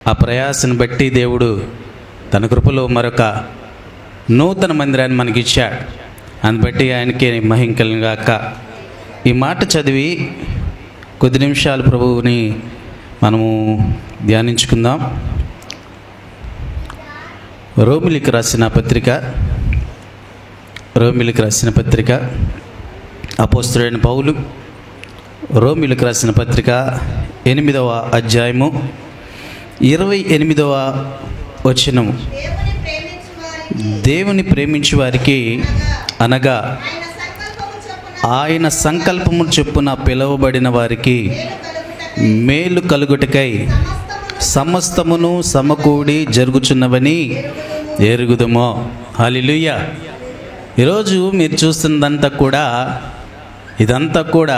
ఆ ప్రయాసను బట్టి దేవుడు తన కృపలో మరొక నూతన మందిరాన్ని మనకిచ్చాడు. అని బట్టి ఆయనకి మహిమ కలుగును గాక. ఈ మాట చదివి కొద్ది నిమిషాలు ప్రభువుని మనము ధ్యానించుకుందాం. రోమిలికి రాసిన పత్రిక అపోస్తలుడైన పౌలు రోమిలికి రాసిన పత్రిక 8వ అధ్యాయము 28వ వచనం. దేవుని ప్రేమించు వారికి అనగా ఆయన సంకల్పము చొప్పున పిలువబడిన వారికి మేలు కలుగుటకై సమస్తమును సమకూడి జరుగుచున్నవని ఎరుగుదుమో. హల్లెలూయా. ఈరోజు మీరు చూస్తున్నదంతా కూడా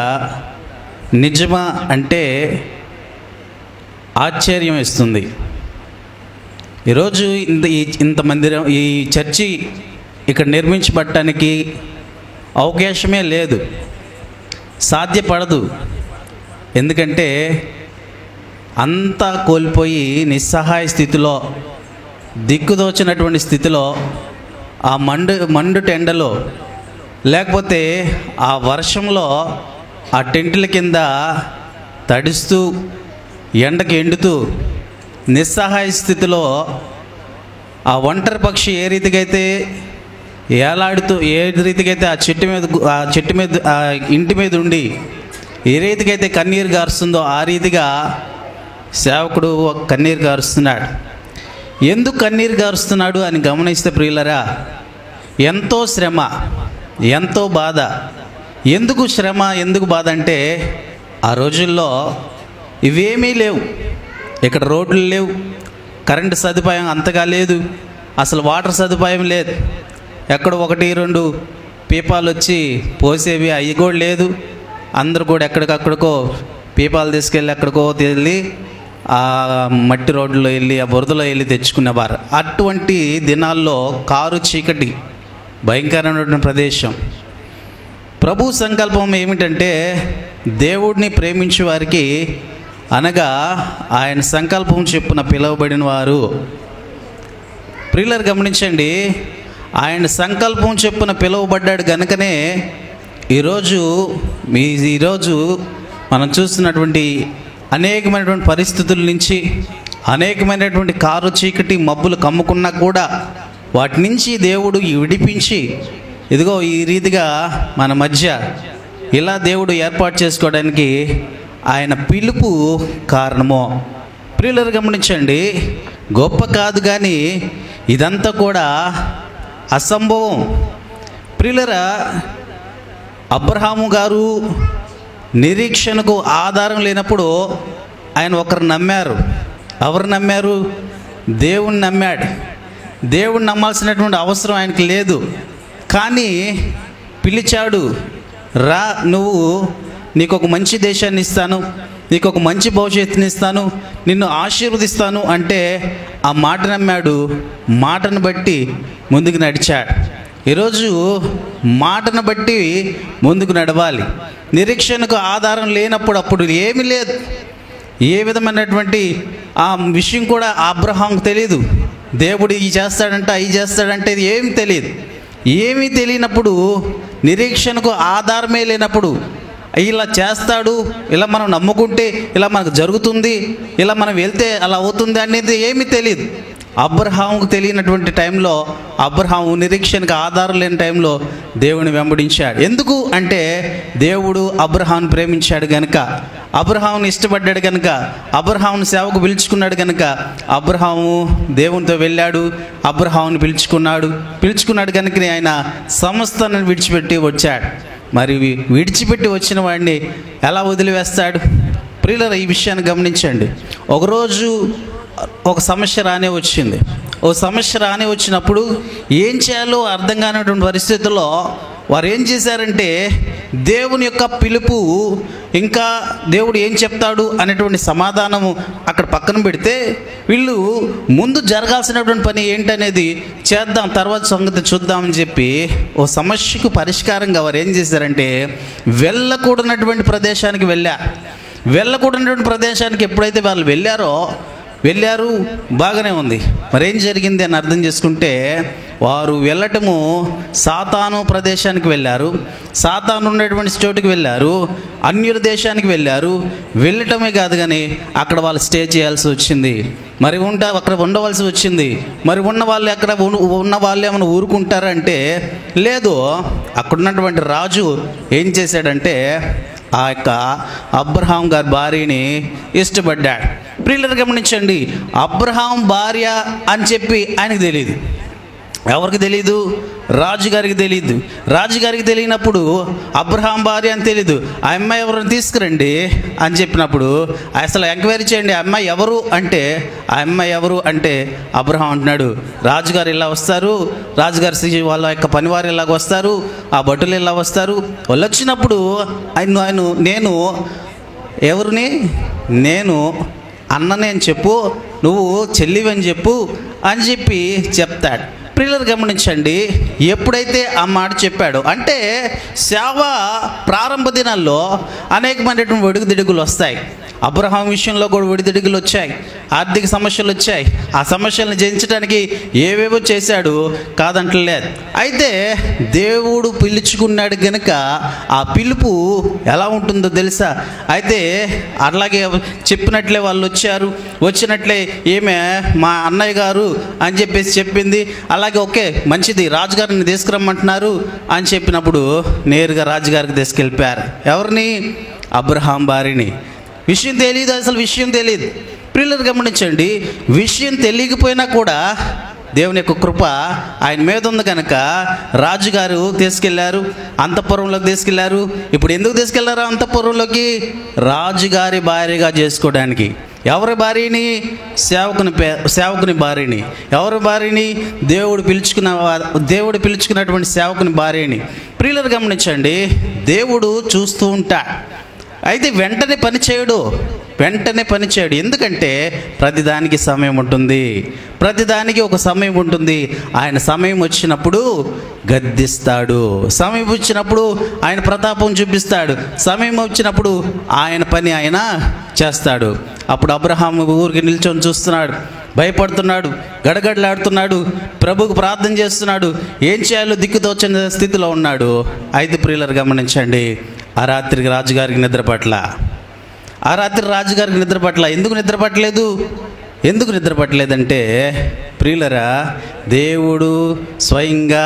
నిజమా అంటే ఆశ్చర్యం ఇస్తుంది. ఈరోజు ఇంత మందిరం, ఈ చర్చి ఇక్కడ నిర్మించబడటానికి అవకాశమే లేదు, సాధ్యపడదు. ఎందుకంటే అంతా కోల్పోయి నిస్సహాయ స్థితిలో, దిక్కుదోచినటువంటి స్థితిలో, ఆ మండు టెండలో, లేకపోతే ఆ వర్షంలో ఆ టెంట్ల కింద తడుస్తూ ఎండకి ఎండుతూ నిస్సహాయ స్థితిలో ఆ ఒంటరి పక్షి ఏ రీతిగా అయితే ఏలాడుతూ, ఏ రీతిగా అయితే ఆ చెట్టు మీద ఆ ఇంటి మీద ఉండి ఏ రీతిగా అయితే కన్నీరు గారుస్తుందో ఆ రీతిగా సేవకుడు కన్నీరు గారుస్తున్నాడు. ఎందుకు కన్నీరు గారుస్తున్నాడు అని గమనిస్తే ప్రియులరా, ఎంతో శ్రమ, ఎంతో బాధ. ఎందుకు శ్రమ, ఎందుకు బాధ అంటే ఆ రోజుల్లో ఇవేమీ లేవు. ఇక్కడ రోడ్లు లేవు, కరెంటు సదుపాయం అంతగా లేదు, అసలు వాటర్ సదుపాయం లేదు. ఎక్కడ 1-2 పీపాలు వచ్చి పోసేవి అవి కూడా లేదు. అందరూ కూడా ఎక్కడికక్కడికో పీపాలు తీసుకెళ్ళి ఎక్కడికో వెళ్ళి ఆ మట్టి రోడ్లో వెళ్ళి, ఆ బురదలో వెళ్ళి తెచ్చుకునేవారు. అటువంటి దినాల్లో కారు చీకటి, భయంకరమైనటువంటి ప్రదేశం. ప్రభు సంకల్పం ఏమిటంటే దేవుడిని ప్రేమించే వారికి అనగా ఆయన సంకల్పం చొప్పున పిలువబడిన వారు. ప్రియులారా గమనించండి, ఆయన సంకల్పం చొప్పున పిలువబడ్డాడు కనుకనే ఈరోజు మనం చూస్తున్నటువంటి అనేకమైనటువంటి పరిస్థితుల నుంచి, అనేకమైనటువంటి కారు చీకటి మబ్బులు కమ్ముకున్నా కూడా వాటి నుంచి దేవుడు విడిపించి ఇదిగో ఈ రీతిగా మన మధ్య ఇలా దేవుడు ఏర్పాటు చేసుకోవడానికి ఆయన పిలుపు కారణమో. ప్రియులారా గమనించండి, గొప్ప కాదు కానీ ఇదంతా కూడా అసంభవం. ప్రియులారా, అబ్రహాము గారు నిరీక్షణకు ఆధారం లేనప్పుడు ఆయన ఒకరు నమ్మారు. ఎవరు నమ్మారు? దేవుణ్ణి నమ్మాడు. దేవుణ్ణి నమ్మాల్సినటువంటి అవసరం ఆయనకి లేదు. కానీ పిలిచాడు, రా, నీకు ఒక మంచి దేశాన్ని ఇస్తాను, నీకు ఒక మంచి భవిష్యత్తుని ఇస్తాను, నిన్ను ఆశీర్వదిస్తాను అంటే ఆ మాట నమ్మాడు. మాటను బట్టి ముందుకు నడిచాడు. ఈరోజు మాటను బట్టి ముందుకు నడవాలి. నిరీక్షణకు ఆధారం లేనప్పుడు అప్పుడు ఏమీ లేదు. ఏ విధమైనటువంటి ఆ విషయం కూడా అబ్రహాంకు తెలియదు. దేవుడు ఇవి చేస్తాడంటే అవి చేస్తాడంటే ఇది ఏమి తెలియదు. ఏమీ తెలియనప్పుడు, నిరీక్షణకు ఆధారమే లేనప్పుడు ఇలా చేస్తాడు, ఇలా మనం నమ్ముకుంటే ఇలా మనకు జరుగుతుంది, ఇలా మనం వెళ్తే అలా అవుతుంది అనేది ఏమీ తెలియదు. అబ్రహాముకు తెలియనటువంటి టైంలో, అబ్రహాము నిరీక్షణకు ఆధారం లేని టైంలో దేవుని వెంబడించాడు. ఎందుకు అంటే దేవుడు అబ్రహామును ప్రేమించాడు కనుక, అబ్రహామును ఇష్టపడ్డాడు కనుక, అబ్రహామును సేవకు పిలుచుకున్నాడు కనుక అబ్రహాము దేవునితో వెళ్ళాడు, అబ్రహామును పిలుచుకున్నాడు కనుకనే ఆయన సమస్తాన్ని విడిచిపెట్టి వచ్చాడు. మరి విడిచిపెట్టి వచ్చిన వాడిని ఎలా వదిలివేస్తాడు? ప్రియులారా, ఈ విషయాన్ని గమనించండి. ఒకరోజు ఒక సమస్య రానే వచ్చినప్పుడు ఏం చేయాలో అర్థం కానటువంటి పరిస్థితుల్లో వారు ఏం చేశారంటే దేవుని యొక్క పిలుపు, ఇంకా దేవుడు ఏం చెప్తాడు అనేటువంటి సమాధానము అక్కడ పక్కన పెడితే వీళ్ళు ముందు జరగాల్సినటువంటి పని ఏంటనేది చేద్దాం, తర్వాత సంగతి చూద్దామని చెప్పి ఓ సమస్యకు పరిష్కారంగా వారు ఏం చేశారంటే వెళ్ళకూడనటువంటి ప్రదేశానికి వెళ్ళారు. వెళ్ళకూడనటువంటి ప్రదేశానికి ఎప్పుడైతే వాళ్ళు వెళ్ళారో వెళ్ళారు, బాగానే ఉంది. మరేం జరిగింది అని అర్థం చేసుకుంటే, వారు వెళ్ళటము సాతాను ప్రదేశానికి వెళ్ళారు, సాతాను ఉన్నటువంటి చోటుకి వెళ్ళారు, అన్యుల దేశానికి వెళ్ళారు. వెళ్ళటమే కాదు కానీ అక్కడ వాళ్ళు స్టే చేయాల్సి వచ్చింది, అక్కడ ఉండవలసి వచ్చింది. మరి ఉన్న వాళ్ళు అక్కడ ఉన్న వాళ్ళు ఏమైనా ఊరుకుంటారంటే లేదు. అక్కడ ఉన్నటువంటి రాజు ఏం చేశాడంటే ఆ యొక్క అబ్రహాం గారి భార్యని ఇష్టపడ్డాడు. ప్రియులారా గమనించండి, అబ్రహాం భార్య అని చెప్పి ఆయనకు తెలియదు. ఎవరికి తెలీదు? రాజుగారికి తెలియదు. రాజుగారికి తెలియనప్పుడు అబ్రహాం భార్య అని తెలీదు. ఆ అమ్మాయి ఎవరిని తీసుకురండి అని చెప్పినప్పుడు అసలు ఎంక్వైరీ చేయండి, ఆ అమ్మాయి ఎవరు అంటే, ఆ అమ్మాయి ఎవరు అంటే అబ్రహాం అంటున్నాడు, రాజుగారు ఇలా వస్తారు, రాజుగారి వాళ్ళ యొక్క పనివారు ఇలాగ వస్తారు, ఆ భటులు ఇలా వస్తారు. వాళ్ళు వచ్చినప్పుడు నేను ఎవరిని, నేను అన్ననే అని చెప్పు, నువ్వు చెల్లివని చెప్పు అని చెప్పి చెప్తాడు. ప్రియులారా గమనించండి, ఎప్పుడైతే ఆ మాట చెప్పాడో అంటే సేవ ప్రారంభ దినాల్లో అనేకమైనటువంటి ఒడిదుడుకులు వస్తాయి. అబ్రహాం విషయంలో కూడా ఒడిదుడుకులు వచ్చాయి, ఆర్థిక సమస్యలు వచ్చాయి. ఆ సమస్యలను జయించడానికి ఏవేవో చేశాడు, కాదంటలేదు. అయితే దేవుడు పిలుచుకున్నాడు గనుక ఆ పిలుపు ఎలా ఉంటుందో తెలుసా? అయితే అలాగే చెప్పినట్లే వాళ్ళు వచ్చారు, వచ్చినట్లే ఏమే మా అన్నయ్య గారు అని చెప్పేసి చెప్పింది. అలాగే ఓకే మంచిది, రాజుగారిని తీసుకురమ్మంటున్నారు అని చెప్పినప్పుడు నేరుగా రాజుగారికి తీసుకెళ్ళిపోయారు. ఎవరిని? అబ్రహాం భార్యని. విషయం తెలియదు, అసలు విషయం తెలియదు. ప్రియులారా గమనించండి, విషయం తెలియకపోయినా కూడా దేవుని యొక్క కృప ఆయన మీద ఉంది కనుక రాజుగారు తీసుకెళ్లారు, అంతఃపురంలోకి తీసుకెళ్లారు. ఇప్పుడు ఎందుకు తీసుకెళ్లారు అంతఃపురంలోకి? రాజుగారి భార్యగా చేసుకోవడానికి. ఎవరి భార్యని? సేవకుని భార్యని. ఎవరి భార్యని? దేవుడు పిలుచుకున్నటువంటి సేవకుని భార్యని. ప్రియులారా గమనించండి, దేవుడు చూస్తూ ఉంటాడు. అయితే వెంటనే పని చేయడు. ఎందుకంటే ప్రతిదానికి సమయం ఉంటుంది, ప్రతిదానికి ఒక సమయం ఉంటుంది. ఆయన సమయం వచ్చినప్పుడు గద్దిస్తాడు, సమయం వచ్చినప్పుడు ఆయన ప్రతాపం చూపిస్తాడు, సమయం వచ్చినప్పుడు ఆయన పని ఆయన చేస్తాడు. అప్పుడు అబ్రహాం ఊరికి నిల్చొని చూస్తున్నాడు, భయపడుతున్నాడు, గడగడలాడుతున్నాడు, ప్రభువుకు ప్రార్థన చేస్తున్నాడు, ఏం చేయాలో దిక్కుతోచని స్థితిలో ఉన్నాడు. అయితే ప్రియులారా గమనించండి, ఆ రాత్రికి రాజుగారికి నిద్ర పట్ల. ఎందుకు నిద్ర పట్టలేదంటే ప్రియులరా, దేవుడు స్వయంగా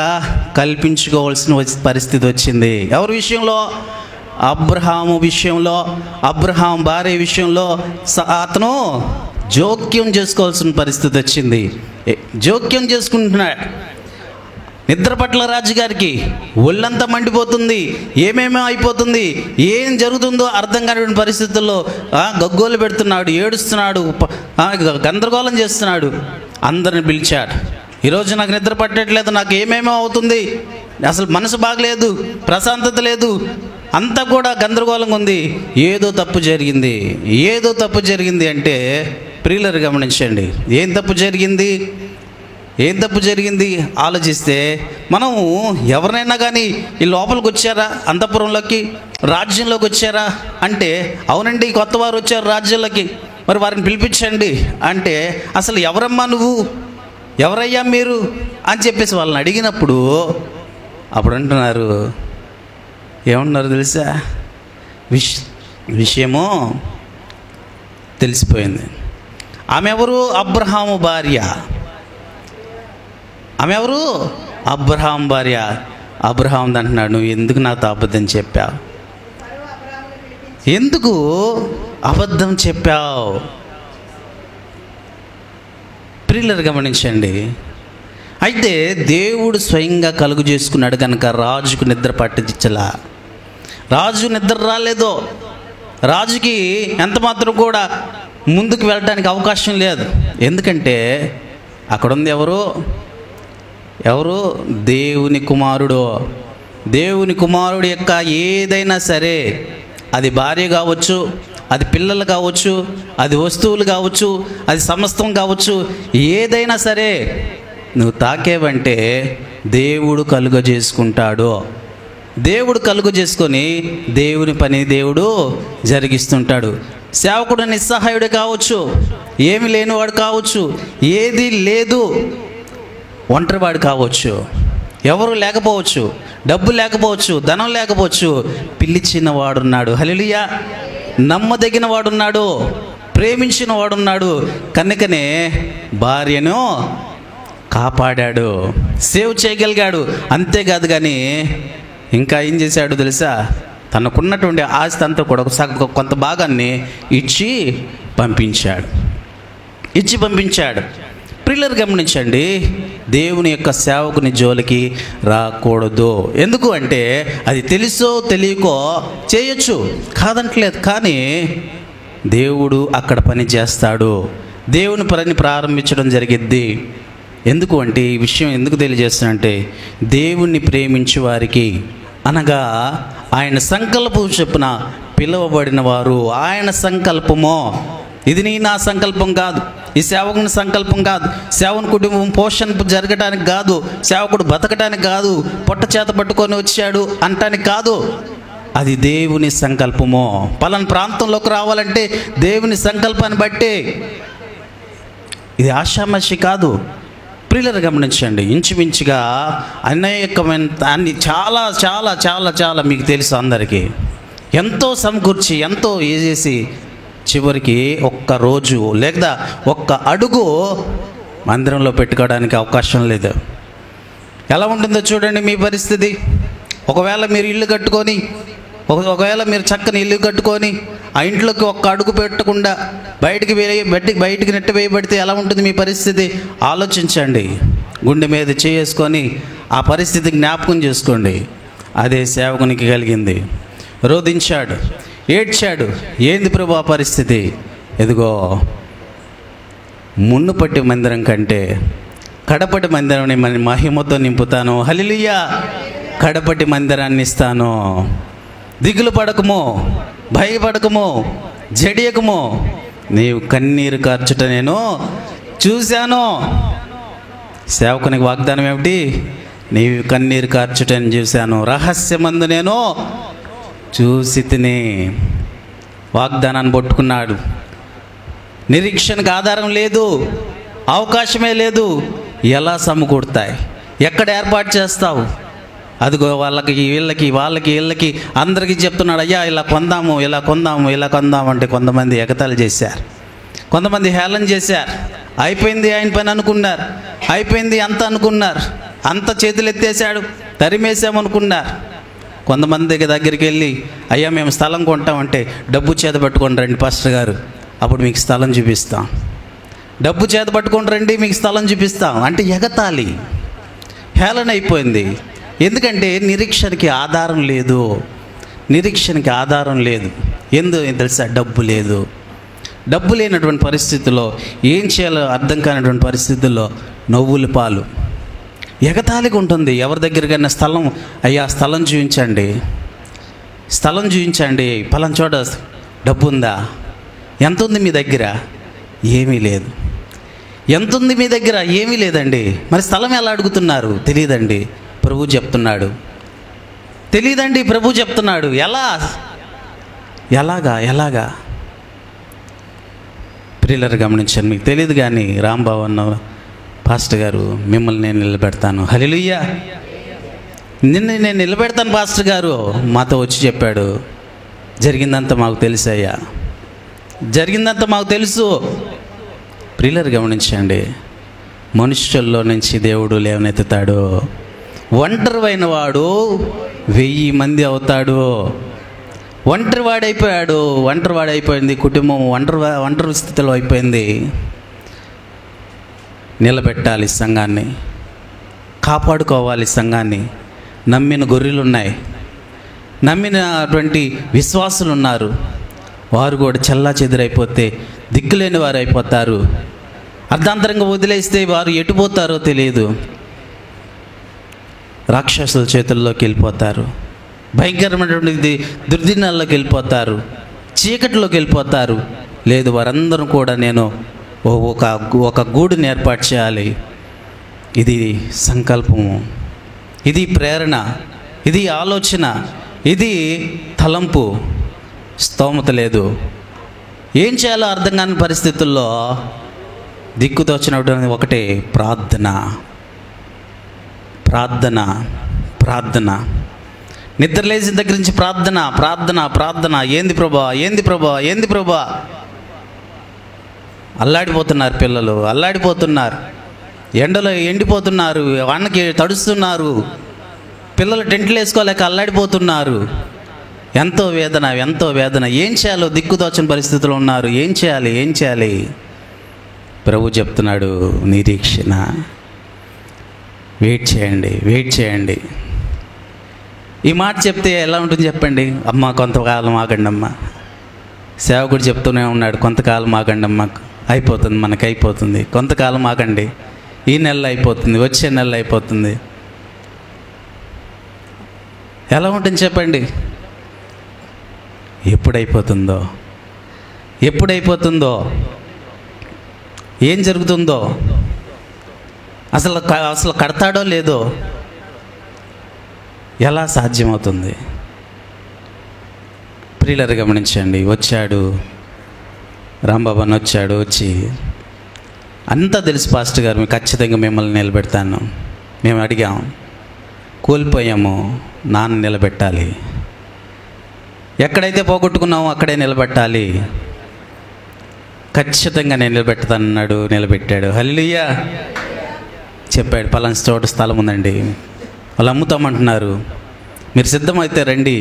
కల్పించుకోవాల్సిన పరిస్థితి వచ్చింది. ఎవరి విషయంలో? అబ్రహాము విషయంలో, అబ్రహాం భార్య విషయంలో అతను జోక్యం చేసుకోవాల్సిన పరిస్థితి వచ్చింది. జోక్యం చేసుకుంటున్నాడు. నిద్ర పట్ల రాజుగారికి ఒళ్ళంతా మండిపోతుంది, ఏమేమో అయిపోతుంది, ఏం జరుగుతుందో అర్థం కాని పరిస్థితుల్లో గగ్గోలు పెడుతున్నాడు, ఏడుస్తున్నాడు, గందరగోళం చేస్తున్నాడు. అందరిని పిలిచాడు, ఈరోజు నాకు నిద్ర పట్టట్లేదు, నాకు ఏమేమో అవుతుంది, అసలు మనసు బాగలేదు, ప్రశాంతత లేదు, అంతా కూడా గందరగోళంగా ఉంది. ఏదో తప్పు జరిగింది అంటే ప్రియులారా గమనించండి, ఏం తప్పు జరిగింది ఆలోచిస్తే మనము ఎవరినైనా కానీ ఈ లోపలికి వచ్చారా, అంతఃపురంలోకి, రాజ్యంలోకి వచ్చారా అంటే అవునండి కొత్త వారు వచ్చారు రాజ్యంలోకి, మరి వారిని పిలిపించండి అంటే అసలు ఎవరమ్మా నువ్వు, ఎవరయ్యా మీరు అని చెప్పేసి వాళ్ళని అడిగినప్పుడు అప్పుడు అంటున్నారు, ఏమన్నారు తెలుసా? విషయము తెలిసిపోయింది. ఆమె ఎవరు? అబ్రహాము భార్య. ఆమె ఎవరు? అబ్రహాం భార్య. అబ్రహాం అంటున్నాడు, నువ్వు ఎందుకు నాతో అబద్ధం చెప్పావు? ఎందుకు అబద్ధం చెప్పావు? ప్రియులారా గమనించండి, అయితే దేవుడు స్వయంగా కలుగు చేసుకున్నాడు కనుక రాజుకు నిద్ర పట్టించలా. రాజు నిద్ర రాలేదో, రాజుకి ఎంత మాత్రం కూడా ముందుకు వెళ్ళడానికి అవకాశం లేదు. ఎందుకంటే అక్కడ ఉంది ఎవరు? దేవుని కుమారుడు యొక్క ఏదైనా సరే, అది భార్య కావచ్చు, అది పిల్లలు కావచ్చు, అది వస్తువులు కావచ్చు, అది సమస్తం కావచ్చు, ఏదైనా సరే నువ్వు తాకేవంటే దేవుడు కలుగజేసుకుంటాడు. దేవుడు కలుగజేసుకొని దేవుని పని దేవుడు జరిగిస్తుంటాడు. సేవకుడు నిస్సహాయుడు కావచ్చు, ఏమి లేనివాడు కావచ్చు, ఏది లేదు ఒంటరివాడు కావచ్చు, ఎవరు లేకపోవచ్చు, డబ్బు లేకపోవచ్చు, ధనం లేకపోవచ్చు, పిలిచిన వాడున్నాడు. హల్లెలూయా. నమ్మదగిన వాడున్నాడు, ప్రేమించిన వాడున్నాడు, కనుకనే భార్యను కాపాడాడు, సేవ్ చేయగలిగాడు. అంతేకాదు కానీ ఇంకా ఏం చేశాడు తెలుసా? తనకున్నటువంటి ఆస్తి అంతా కూడా కొంత భాగాన్ని ఇచ్చి పంపించాడు. ప్రియులారా గమనించండి, దేవుని యొక్క సేవకుని జోలికి రాకూడదు. ఎందుకు అంటే అది తెలుసో తెలియకో చేయొచ్చు, కాదంటలేదు, కానీ దేవుడు అక్కడ పని చేస్తాడు, దేవుని పని ప్రారంభించడం జరిగిద్ది. ఎందుకు అంటే ఈ విషయం ఎందుకు తెలియజేస్తానంటే, దేవుణ్ణి ప్రేమించే వారికి, అనగా ఆయన సంకల్పం చొప్పున పిలువబడిన వారు, ఆయన సంకల్పమో, ఇది నా సంకల్పం కాదు, ఈ సేవకుని సంకల్పం కాదు, సేవకుని కుటుంబం పోషణ జరగటానికి కాదు, సేవకుడు బతకటానికి కాదు, పొట్ట చేత పట్టుకొని వచ్చాడు అంటానికి కాదు, అది దేవుని సంకల్పమో. పలానా ప్రాంతంలోకి రావాలంటే దేవుని సంకల్పాన్ని బట్టి, ఇది ఆషామాషి కాదు. ప్రియులారా గమనించండి, ఇంచుమించుగా అనేకమైన అన్ని చాలా చాలా చాలా చాలా మీకు తెలుసు అందరికీ, ఎంతో సమకూర్చి ఎంతో చేసి చివరికి ఒక్క రోజు లేదా ఒక్క అడుగు మందిరంలో పెట్టుకోవడానికి అవకాశం లేదు. ఎలా ఉంటుందో చూడండి మీ పరిస్థితి. ఒకవేళ మీరు ఇల్లు కట్టుకొని, ఒకవేళ మీరు చక్కని ఇల్లు కట్టుకొని ఆ ఇంట్లోకి ఒక్క అడుగు పెట్టకుండా బయటికి నెట్టి వేయబడితే ఎలా ఉంటుంది మీ పరిస్థితి? ఆలోచించండి, గుండె మీద చేసుకొని ఆ పరిస్థితి జ్ఞాపకం చేసుకోండి. అదే సేవకునికి కలిగింది. రోధించాడు, ఏడ్చాడు. ఏంది ప్రభు ఆ పరిస్థితి? ఎదుగో మున్నుపట్టి మందిరం కంటే కడపటి మందిరాన్ని మహిమతో నింపుతాను. హల్లెలూయా. కడపటి మందిరాన్ని ఇస్తాను. దిగులు పడకము, భయపడకము, జడియకము, నీవు కన్నీరు కార్చుట నేను చూశాను. సేవకునికి వాగ్దానం ఏమిటి? నీవు కన్నీరు కార్చుటని చూశాను, రహస్యమందు నేను చూసి తిని. వాగ్దానాన్ని పట్టుకున్నాడు. నిరీక్షణకు ఆధారం లేదు, అవకాశమే లేదు. ఎలా సమకూడతాయి? ఎక్కడ ఏర్పాటు చేస్తావు? అదిగో వాళ్ళకి వీళ్ళకి అందరికీ చెప్తున్నాడు, అయ్యా ఇలా కొందాము అంటే కొంతమంది ఎగతాళి చేశారు, కొంతమంది హేళన చేశారు. అయిపోయింది ఆయన పని అనుకున్నారు, అయిపోయింది అంత అనుకున్నారు, అంత చేతులు ఎత్తేసాడు, తరిమేసామనుకున్నారు. కొంతమంది దగ్గరికి వెళ్ళి, అయ్యా మేము స్థలం కొంటామంటే, డబ్బు చేత పట్టుకొని రండి పాస్టర్ గారు, అప్పుడు మీకు స్థలం చూపిస్తాం. డబ్బు చేత పట్టుకొని రండి, మీకు స్థలం చూపిస్తాం అంటే ఎగతాళి, హేళన అయిపోయింది. ఎందుకంటే నిరీక్షణకి ఆధారం లేదు. నిరీక్షణకి ఆధారం లేదు. ఎందుకు తెలుసా? డబ్బు లేదు. డబ్బు లేనటువంటి పరిస్థితుల్లో ఏం చేయాలో అర్థం కానటువంటి పరిస్థితుల్లో నవ్వుల పాలు, ఎగతాళిగా ఉంటుంది. ఎవరి దగ్గరికైనా స్థలం, అయ్యా స్థలం చూపించండి, పలానా చోట డబ్బు ఉందా? ఎంత ఉంది మీ దగ్గర? ఏమీ లేదు. ఎంత ఉంది మీ దగ్గర? ఏమీ లేదండి. మరి స్థలం ఎలా అడుగుతున్నారు? తెలియదండి, ప్రభు చెప్తున్నాడు. తెలియదండి, ప్రభు చెప్తున్నాడు. ఎలాగా ప్రియులారా గమనించాను. మీకు తెలియదు కానీ రాంబాబు అన్న పాస్టర్ గారు, మిమ్మల్ని నేను నిలబెడతాను. హల్లెలూయా. నేను నిలబెడతాను పాస్టర్ గారు మాతో వచ్చి చెప్పాడు. జరిగిందంతా మాకు తెలుసయ్యా, జరిగిందంతా మాకు తెలుసు. ప్రియులారా గమనించండి, మనుషుల్లో నుంచి దేవుడు లేవనెత్తుతాడు. ఒంటరివైన వాడు 1000 మంది అవుతాడు. ఒంటరివాడైపోయింది కుటుంబం, ఒంటరి స్థితిలో అయిపోయింది. నిలబెట్టాలి సంఘాన్ని, కాపాడుకోవాలి సంఘాన్ని. నమ్మిన గొర్రెలు ఉన్నాయి, నమ్మినటువంటి విశ్వాసులు ఉన్నారు. వారు కూడా చల్లా చెదురైపోతే దిక్కులేని వారు అయిపోతారు. అర్ధాంతరంగా వదిలేస్తే వారు ఎటుపోతారో తెలియదు. రాక్షసుల చేతుల్లోకి వెళ్ళిపోతారు, భయంకరమైనటువంటి దుర్దినాల్లోకి వెళ్ళిపోతారు, చీకటిలోకి వెళ్ళిపోతారు. లేదు, వారందరూ కూడా నేను ఒక గూడుని ఏర్పాటు చేయాలి. ఇది సంకల్పము, ఇది ప్రేరణ, ఇది ఆలోచన, ఇది తలంపు. స్తోమత లేదు, ఏం చేయాలో అర్థం కాని పరిస్థితుల్లో దిక్కుతోచినటువంటి ఒకటే ప్రార్థన, ప్రార్థన, ప్రార్థన. నిద్రలేసిన దగ్గర నుంచి ప్రార్థన, ప్రార్థన, ప్రార్థన. ఏంది ప్రభా, ఏంది ప్రభా, ఏంది ప్రభా? అల్లాడిపోతున్నారు పిల్లలు, అల్లాడిపోతున్నారు, ఎండలో ఎండిపోతున్నారు, వానకి తడుస్తున్నారు, పిల్లలు టెంట్లు వేసుకోలేక అల్లాడిపోతున్నారు. ఎంతో వేదన, ఎంతో వేదన. ఏం చేయాలో దిక్కుతోచని పరిస్థితుల్లో ఉన్నారు. ఏం చేయాలి, ఏం చేయాలి? ప్రభు చెప్తున్నాడు, నిరీక్షణ. వెయిట్ చేయండి, వెయిట్ చేయండి. ఈ మాట చెప్తే ఎలా ఉంటుంది చెప్పండి? అమ్మ కొంతకాలం ఆగండి అమ్మ. సేవకుడు చెప్తూనే ఉన్నాడు, కొంతకాలం ఆగండి అమ్మ, అయిపోతుంది, మనకి అయిపోతుంది. కొంతకాలం ఆగండి, ఈ నెల అయిపోతుంది, వచ్చే నెల అయిపోతుంది. ఎలా ఉంటుంది చెప్పండి? ఎప్పుడైపోతుందో, ఎప్పుడైపోతుందో, ఏం జరుగుతుందో, అసలు కడతాడో లేదో, ఎలా సాధ్యమవుతుంది? ప్రియులారా గమనించండి. వచ్చాడు రాంబాబు అని, వచ్చాడు. వచ్చి అంతా తెలుసు పాస్టర్ గారు, మీకు ఖచ్చితంగా మిమ్మల్ని నిలబెడతాను. మేము అడిగాం, కోల్పోయాము, నాన్న నిలబెట్టాలి. ఎక్కడైతే పోగొట్టుకున్నామో అక్కడే నిలబెట్టాలి. ఖచ్చితంగా నేను నిలబెడతానన్నాడు, నిలబెట్టాడు. హల్లెలూయా. చెప్పాడు, పలానా చోట స్థలం ఉందండి, వాళ్ళు అమ్ముతామంటున్నారు, మీరు సిద్ధమైతే రండి,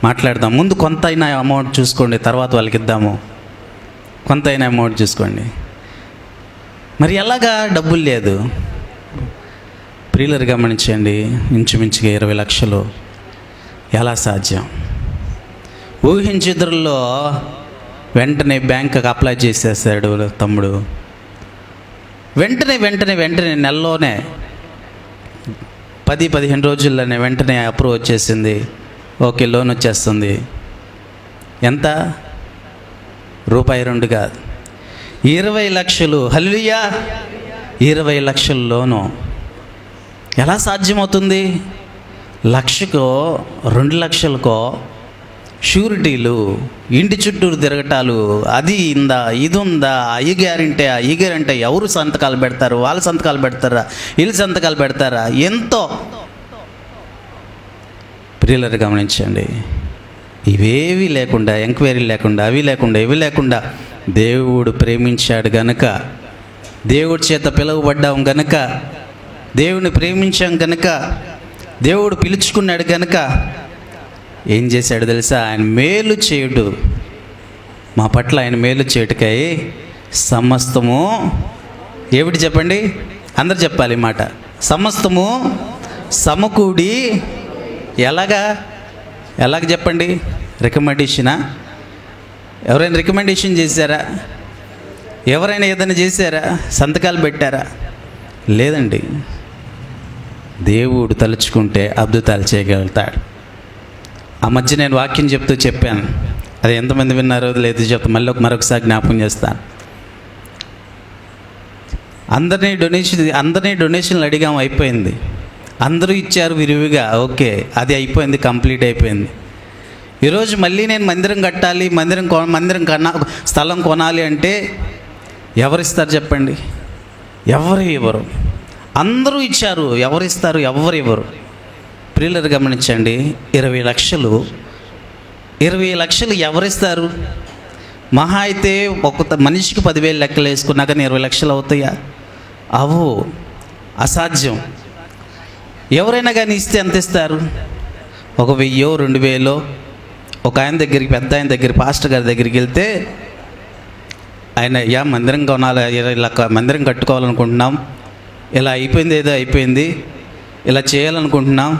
మాట్లాడదాం. ముందు కొంత అయినా అమౌంట్ చూసుకోండి, తర్వాత వాళ్ళకి ఇద్దాము. కొంత అయినా అమౌంట్ చూసుకోండి. మరి ఎలాగా? డబ్బులు లేదు. ప్రియులారా గమనించండి, ఇంచుమించుగా 20 లక్షలు ఎలా సాధ్యం? ఊహించిద్రుల్లో వెంటనే బ్యాంకుకి అప్లై చేసేసాడు తమ్ముడు. వెంటనే నెలలోనే 10-15 రోజుల్లోనే వెంటనే అప్రూవ్ వచ్చేసింది. ఓకే, లోన్ వచ్చేస్తుంది. ఎంత? ₹2 కాదు, 20 లక్షలు. హల్లెలూయా. 20 లక్షల లోను ఎలా సాధ్యమవుతుంది? 1,00,000కో 2 లక్షలకో షూరిటీలు, ఇంటి చుట్టూరు తిరగటాలు, అది ఇందా, ఇది ఉందా, ఈ గ్యారంటీ, ఈ గ్యారంటీ, ఎవరు సంతకాలు పెడతారు, వాళ్ళ సంతకాలు పెడతారా, వీళ్ళు సంతకాలు పెడతారా, ఎంతో. ప్రియులారా గమనించండి, ఇవేవి లేకుండా, ఎంక్వైరీ లేకుండా, అవి లేకుండా, ఇవి లేకుండా దేవుడు ప్రేమించాడు గనుక, దేవుడి చేత పిలువబడ్డాం గనుక, దేవుడిని ప్రేమించాం గనుక, దేవుడు పిలుచుకున్నాడు గనుక ఏం చేశాడు తెలుసా? ఆయన మేలు చేయుడు, మా పట్ల ఆయన మేలు చేయుటకై సమస్తము, ఏమిటి చెప్పండి, అందరు చెప్పాలి ఈ మాట, సమస్తము సమకూడి. ఎలాగ చెప్పండి? రికమెండేషనా? ఎవరైనా రికమెండేషన్ చేశారా? ఎవరైనా ఏదైనా చేశారా? సంతకాలు పెట్టారా? లేదండి. దేవుడు తలుచుకుంటే అద్భుతాలు చేయగలుగుతాడు. ఆ మధ్య నేను వాక్యం చెప్తూ చెప్పాను, అది ఎంతమంది విన్నారో లేదు చెప్తా, మరొకసారి జ్ఞాపకం చేస్తాను. అందరినీ డొనేషన్లు అడిగాం, అయిపోయింది. అందరూ ఇచ్చారు విరివిగా, ఓకే, అది అయిపోయింది, కంప్లీట్ అయిపోయింది. ఈరోజు మళ్ళీ నేను మందిరం కట్టాలి, మందిరం స్థలం కొనాలి అంటే ఎవరిస్తారు చెప్పండి? ఎవరు ఇవ్వరు. అందరూ ఇచ్చారు, ఎవరిస్తారు? ఎవరు ఇవ్వరు. ప్రియులారా గమనించండి, 20 లక్షలు ఎవరిస్తారు? మహా అయితే ఒక మనిషికి 10,000 లెక్కలు వేసుకున్నా కానీ 20 లక్షలు అవుతాయా? అవు, అసాధ్యం. ఎవరైనా కానీ ఇస్తే ఎంత ఇస్తారు? ఒక 1,000, 2,000. ఒక ఆయన దగ్గరికి, పెద్ద ఆయన దగ్గర, పాస్టర్ గారి దగ్గరికి వెళ్తే, ఆయన మందిరం కొనాలి, ఇలా మందిరం కట్టుకోవాలనుకుంటున్నాం, ఇలా అయిపోయింది, ఏదో అయిపోయింది, ఇలా చేయాలనుకుంటున్నాం,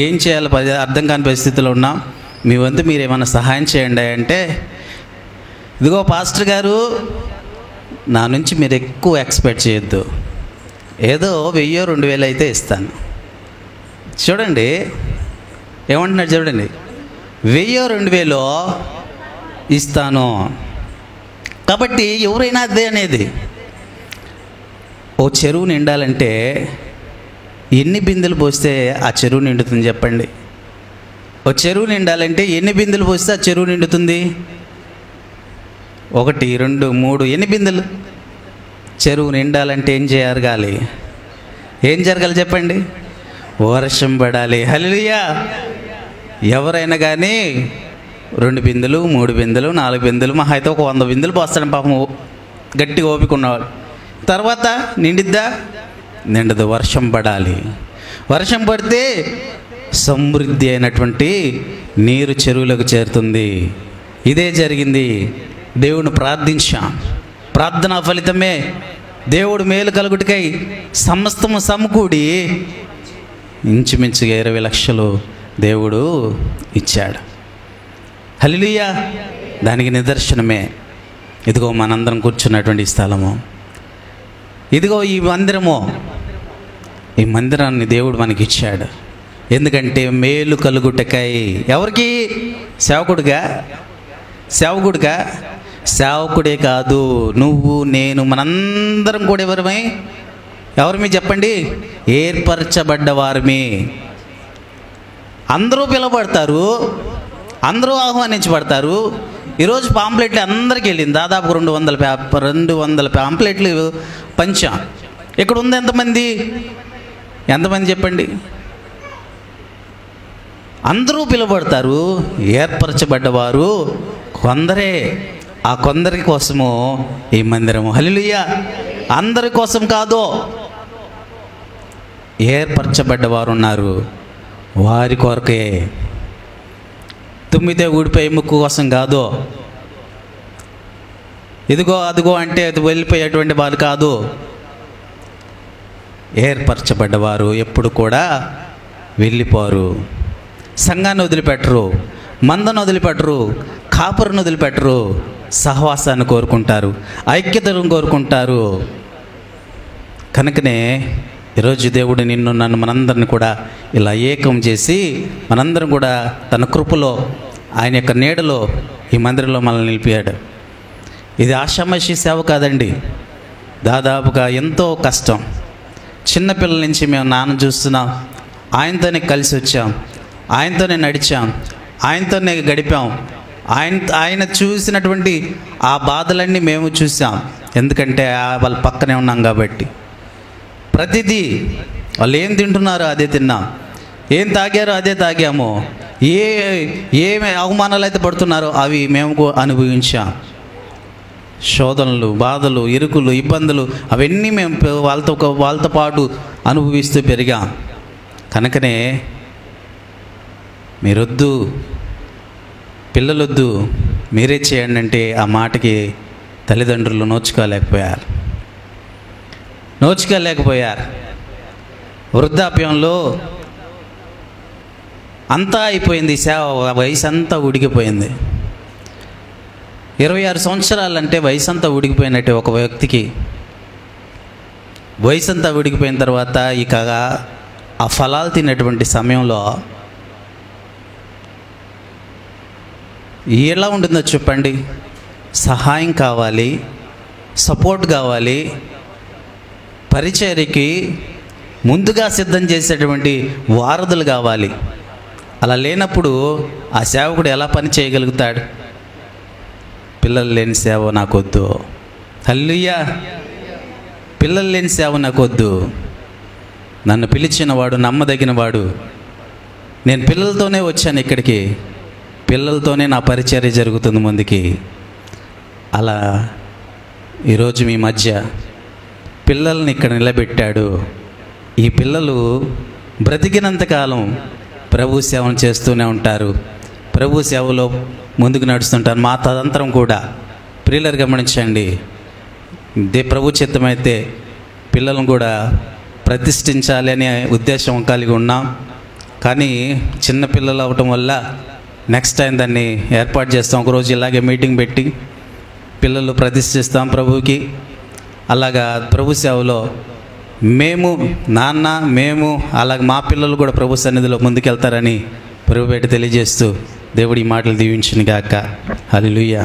ఏం చేయాలో అర్థం కాని పరిస్థితిలో ఉన్నాం, మీ వంతు మీరు ఏమైనా సహాయం చేయండి అంటే, ఇదిగో పాస్టర్ గారు, నా నుంచి మీరు ఎక్కువ ఎక్స్పెక్ట్ చేయొద్దు, ఏదో 1,000, 2,000 అయితే ఇస్తాను. చూడండి ఏమంటున్నాడు, చూడండి, 1,000, 2,000 ఇస్తాను. కాబట్టి ఎవరైనా అదే అనేది. ఓ చెరువు నిండాలంటే ఎన్ని బిందెలు పోస్తే ఆ చెరువు నిండుతుంది చెప్పండి? ఓ చెరువు నిండాలంటే ఎన్ని బిందెలు పోస్తే ఆ చెరువు నిండుతుంది? 1, 2, 3 ఎన్ని బిందెలు? చెరువు నిండాలంటే ఏం జరగాలి? ఏం జరగాలి చెప్పండి? వర్షం పడాలి. హల్లెలూయా. ఎవరైనా కానీ 2 బిందెలు, 3 బిందెలు, 4 బిందెలు, మహా అయితే ఒక 100 బిందెలు పోస్తాడు పాపం, గట్టిగా ఓపిక ఉన్నవాడు. తర్వాత నిండిద్దా? నిండదు. వర్షం పడాలి. వర్షం పడితే సమృద్ధి అయినటువంటి నీరు చెరువులకు చేరుతుంది. ఇదే జరిగింది. దేవుని ప్రార్థించాం. ప్రార్థన ఫలితమే దేవుడు మేలు కలుగుటకై సమస్తము సమకూడి ఇంచుమించుగా 20 లక్షలు దేవుడు ఇచ్చాడు. హల్లెలూయా. దానికి నిదర్శనమే ఇదిగో మనందరం కూర్చున్నటువంటి స్థలము. ఇదిగో ఈ మందిరము. ఈ మందిరాన్ని దేవుడు మనకి ఇచ్చాడు. ఎందుకంటే మేలు కలుగుటకై. ఎవరికి? సేవకుడిగా? సేవకుడిగా? సేవకుడే కాదు, నువ్వు నేను మనందరం కూడా ఎవరిమి చెప్పండి? ఏర్పరచబడ్డవారిమి. అందరూ పిలువబడతారు, అందరూ ఆహ్వానించబడతారు. ఈరోజు పాంప్లెట్లు అందరికీ వెళ్ళింది. దాదాపు 200 పాంప్లెట్లు పంచాం. ఇక్కడ ఉంది ఎంతమంది చెప్పండి? అందరూ పిలువబడతారు, ఏర్పరచబడ్డవారు కొందరే. ఆ కొందరి కోసము ఈ మందిరము. హల్లెలూయా. అందరి కోసం కాదు, ఏర్పరచబడ్డవారు ఉన్నారు, వారి కొరకే. తుమ్మితే ఊడిపోయే ముక్కు కోసం కాదు, ఇదిగో అదిగో అంటే అది వెళ్ళిపోయేటువంటి వారు కాదు. ఏర్పరచబడ్డవారు ఎప్పుడు కూడా వెళ్ళిపోరు. సంఘాన్ని వదిలిపెట్టరు, మందను వదిలిపెట్టరు, కాపురను వదిలిపెట్టరు. సహవాసాన్ని కోరుకుంటారు, ఐక్యతను కోరుకుంటారు. కనుకనే ఈరోజు దేవుడు నిన్ను నన్ను మనందరిని కూడా ఇలా ఏకం చేసి మనందరం కూడా తన కృపలో ఆయన యొక్క నీడలో ఈ మందిరంలో మనల్ని నిలిపాడు. ఇది ఆషామాషి సేవ కాదండి. దాదాపుగా ఎంతో కష్టం. చిన్నపిల్లల నుంచి మేము నాన్న చూస్తున్నాం, ఆయనతోనే కలిసి వచ్చాం, ఆయనతోనే నడిచాం, ఆయనతోనే గడిపాం. ఆయన చూసినటువంటి ఆ బాధలన్నీ మేము చూసాం. ఎందుకంటే వాళ్ళ పక్కనే ఉన్నాం కాబట్టి. ప్రతిదీ వాళ్ళు ఏం తింటున్నారో అదే తిన్నాం, ఏం తాగారో అదే తాగాము, ఏమి అవమానాలు అయితే పడుతున్నారో అవి మేము అనుభవించాం. శోధనలు, బాధలు, ఇరుకులు, ఇబ్బందులు అవన్నీ మేము వాళ్ళతో పాటు అనుభవిస్తూ పెరిగాం. కనుకనే మీరొద్దు, పిల్లలొద్దు, మీరే చేయండి అంటే ఆ మాటకి తల్లిదండ్రులు నోచుకోలేకపోయారు. వృద్ధాప్యంలో అంతా అయిపోయింది. సేవ వయసు అంతా ఉడికిపోయింది. 26 సంవత్సరాలంటే వయసు అంతా ఉడికిపోయినట్టే ఒక వ్యక్తికి. వయసు అంతా ఉడికిపోయిన తర్వాత ఇక ఆ ఫలాలు తినేటువంటి సమయంలో ఎలా ఉంటుందో చెప్పండి? సహాయం కావాలి, సపోర్ట్ కావాలి, పరిచర్యకి ముందుగా సిద్ధం చేసేటువంటి వారధులు కావాలి. అలా లేనప్పుడు ఆ సేవకుడు ఎలా పని చేయగలుగుతాడు? పిల్లలు లేని సేవ నాకొద్దు. హల్లెలూయా. పిల్లలు లేని సేవ నాకొద్దు. నన్ను పిలిచిన వాడు నమ్మదగిన వాడు. నేను పిల్లలతోనే వచ్చాను ఇక్కడికి, పిల్లలతోనే నా పరిచర్య జరుగుతుంది ముందుకి. అలా ఈరోజు మీ మధ్య పిల్లల్ని ఇక్కడ నిలబెట్టాడు. ఈ పిల్లలు బ్రతికినంతకాలం ప్రభు సేవను చేస్తూనే ఉంటారు, ప్రభు సేవలో ముందుకు నడుస్తుంటారు. మా తదంతరం కూడా ప్రియులరు గమనించండి, ప్రభు చిత్తమైతే పిల్లలను కూడా ప్రతిష్ఠించాలి అనే ఉద్దేశం కలిగి ఉన్నాం. కానీ చిన్న పిల్లలు అవటం వల్ల నెక్స్ట్ టైం దాన్ని ఏర్పాటు చేస్తాం. ఒకరోజు ఇలాగే మీటింగ్ పెట్టి పిల్లలు ప్రతిష్ఠిస్తాం ప్రభువుకి. అలాగా ప్రభు సేవలో మేము అలాగే మా పిల్లలు కూడా ప్రభు సన్నిధిలో ముందుకెళ్తారని ప్రభు పేట తెలియజేస్తూ దేవుడి మాటలు దీవించును గాక. హల్లెలూయా.